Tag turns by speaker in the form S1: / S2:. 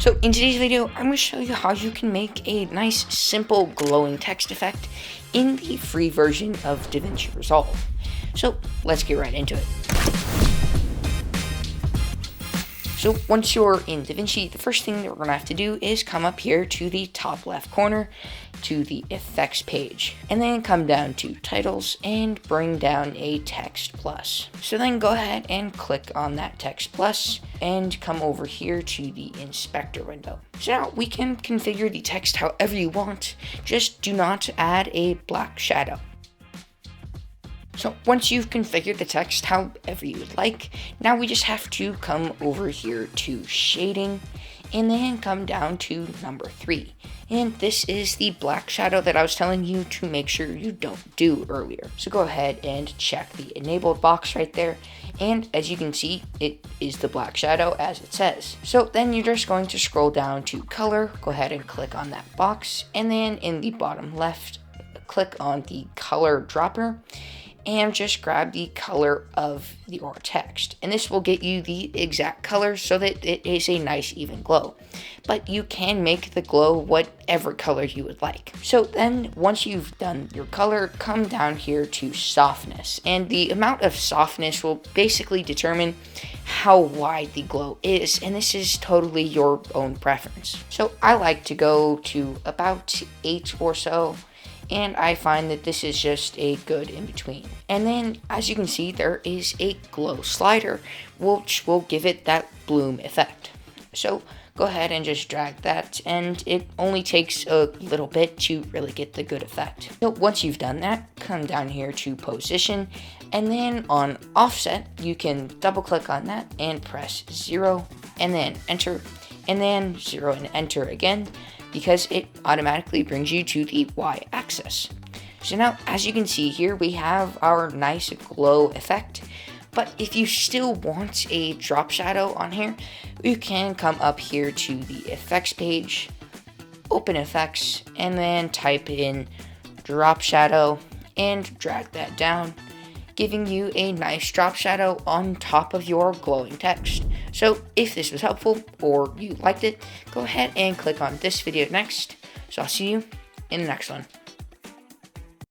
S1: So in today's video, I'm going to show you how you can make a nice, simple, glowing text effect in the free version of DaVinci Resolve. So let's get right into it. So once you're in DaVinci, the first thing that we're going to have to do is come up here to the top left corner to the effects page, and then come down to titles and bring down a text plus. So then go ahead and click on that text plus and come over here to the inspector window. So now we can configure the text however you want, just do not add a black shadow. So once you've configured the text however you would like, now we just have to come over here to shading and then come down to number 3. And this is the black shadow that I was telling you to make sure you don't do earlier. So go ahead and check the enabled box right there. And as you can see, it is the black shadow as it says. So then you're just going to scroll down to color, go ahead and click on that box. And then in the bottom left, click on the color dropper and just grab the color of your text. And this will get you the exact color so that it is a nice even glow. But you can make the glow whatever color you would like. So then once you've done your color, come down here to softness. And the amount of softness will basically determine how wide the glow is. And this is totally your own preference. So I like to go to about 8 or so. And I find that this is just a good in between. And then as you can see, there is a glow slider, which will give it that bloom effect. So go ahead and just drag that, and it only takes a little bit to really get the good effect. So once you've done that, come down here to position, and then on offset, you can double click on that and press 0, and then enter, and then 0 and enter again, because it automatically brings you to the y-axis. So now, as you can see here, we have our nice glow effect. But if you still want a drop shadow on here, you can come up here to the effects page, open effects, and then type in drop shadow and drag that down, giving you a nice drop shadow on top of your glowing text. So if this was helpful or you liked it, go ahead and click on this video next. So I'll see you in the next one.